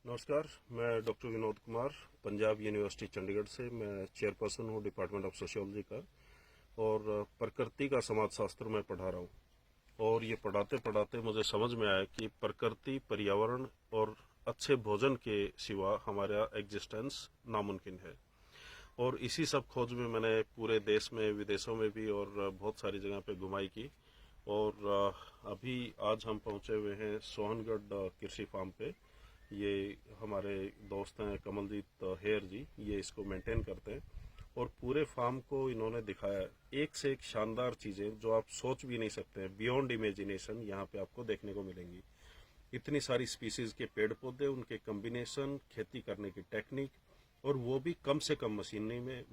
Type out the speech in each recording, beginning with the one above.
नमस्कार, मैं doctor Vinod Kumar, Punjab university Chandigarh से। मैं चेयरपर्सन हूँ डिपार्टमेंट ऑफ सोशियोलॉजी का और प्रकृति का समाजशास्त्र में पढ़ा रहा हूँ। और ये पढ़ाते पढ़ाते मुझे समझ में आया कि प्रकृति, पर्यावरण और अच्छे भोजन के सिवा हमारा एग्जिस्टेंस नामुमकिन है। और इसी सब खोज में मैंने पूरे देश में, विदेशों में भी और बहुत सारी जगह पे घुमाई की। और अभी आज हम पहुंचे हुए हैं सोहनगढ़ कृषि फार्म पे। ये हमारे दोस्त हैं कमलजीत हेयर जी, ये इसको मेंटेन करते हैं और पूरे फार्म को इन्होंने दिखाया। एक से एक शानदार चीजें जो आप सोच भी नहीं सकते हैं, बियॉन्ड इमेजिनेशन यहाँ पे आपको देखने को मिलेंगी। इतनी सारी स्पीसीज के पेड़ पौधे, उनके कम्बिनेशन, खेती करने की टेक्निक, और वो भी कम से कम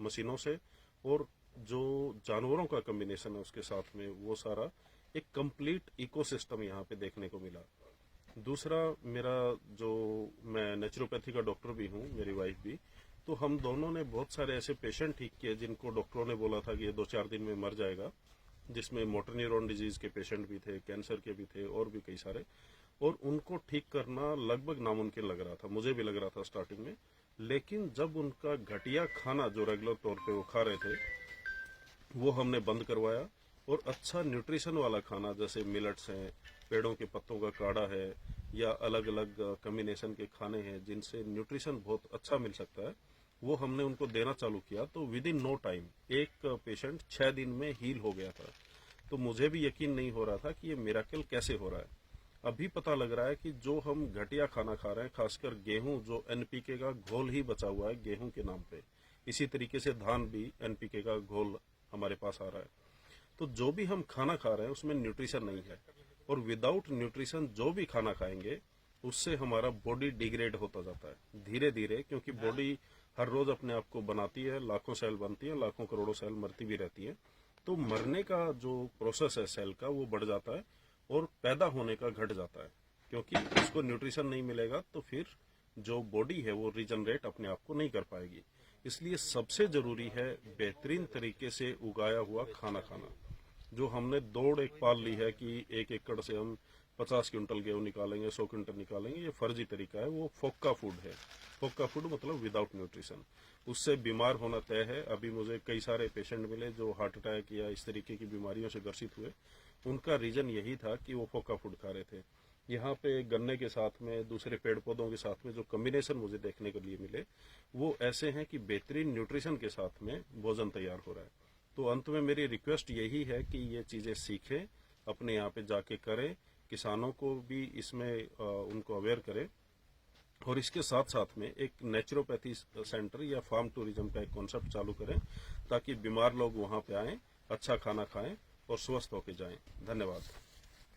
मशीनों से, और जो जानवरों का कम्बिनेशन है उसके साथ में, वो सारा एक कंप्लीट इकोसिस्टम यहाँ पे देखने को मिला। दूसरा, मेरा जो मैं नेचुरोपैथी का डॉक्टर भी हूँ, मेरी वाइफ भी, तो हम दोनों ने बहुत सारे ऐसे पेशेंट ठीक किए जिनको डॉक्टरों ने बोला था कि ये 2-4 दिन में मर जाएगा, जिसमें मोटर न्यूरॉन डिजीज के पेशेंट भी थे, कैंसर के भी थे और भी कई सारे। और उनको ठीक करना लगभग नामुमकिन लग रहा था, मुझे भी लग रहा था स्टार्टिंग में। लेकिन जब उनका घटिया खाना जो रेगुलर तौर पे वो खा रहे थे वो हमने बंद करवाया, और अच्छा न्यूट्रिशन वाला खाना, जैसे मिलेट्स हैं, पेड़ों के पत्तों का काढ़ा है, या अलग अलग कम्बिनेशन के खाने हैं जिनसे न्यूट्रिशन बहुत अच्छा मिल सकता है, वो हमने उनको देना चालू किया। तो विद इन नो टाइम एक पेशेंट 6 दिन में हील हो गया था। तो मुझे भी यकीन नहीं हो रहा था कि ये मिराकल कैसे हो रहा है। अभी पता लग रहा है कि जो हम घटिया खाना खा रहे हैं, खासकर गेहूं, जो एनपीके का घोल ही बचा हुआ है गेहूं के नाम पे, इसी तरीके से धान भी एनपीके का घोल हमारे पास आ रहा है। तो जो भी हम खाना खा रहे हैं उसमें न्यूट्रिशन नहीं है, और विदाउट न्यूट्रिशन जो भी खाना खाएंगे उससे हमारा बॉडी डिग्रेड होता जाता है धीरे धीरे, क्योंकि बॉडी हर रोज अपने आप को बनाती है, लाखों सेल बनती है, लाखों करोड़ों सेल मरती भी रहती है। तो मरने का जो प्रोसेस है सेल का, वो बढ़ जाता है और पैदा होने का घट जाता है, क्योंकि उसको न्यूट्रिशन नहीं मिलेगा तो फिर जो बॉडी है वो रिजनरेट अपने आप को नहीं कर पाएगी। इसलिए सबसे जरूरी है बेहतरीन तरीके से उगाया हुआ खाना खाना। जो हमने दौड़ एक पाल ली है कि 1 एकड़ से हम 50 क्विंटल गेहूं निकालेंगे, 100 क्विंटल निकालेंगे, ये फर्जी तरीका है। वो फोक्का फूड है। फोक्का फूड मतलब विदाउट न्यूट्रिशन, उससे बीमार होना तय है। अभी मुझे कई सारे पेशेंट मिले जो हार्ट अटैक या इस तरीके की बीमारियों से ग्रसित हुए। उनका रीजन यही था कि वो फोक्का फूड खा रहे थे। यहाँ पे गन्ने के साथ में, दूसरे पेड़ पौधों के साथ में जो कम्बिनेशन मुझे देखने के लिए मिले, वो ऐसे हैं कि बेहतरीन न्यूट्रिशन के साथ में भोजन तैयार हो रहा है। तो अंत में मेरी रिक्वेस्ट यही है कि ये चीजें सीखें, अपने यहाँ पे जाके करें, किसानों को भी इसमें उनको अवेयर करें, और इसके साथ साथ में एक नेचुरोपैथी सेंटर या फार्म टूरिज्म का एक कॉन्सेप्ट चालू करें, ताकि बीमार लोग वहां पे आएं, अच्छा खाना खाएं और स्वस्थ होके जाएं। धन्यवाद।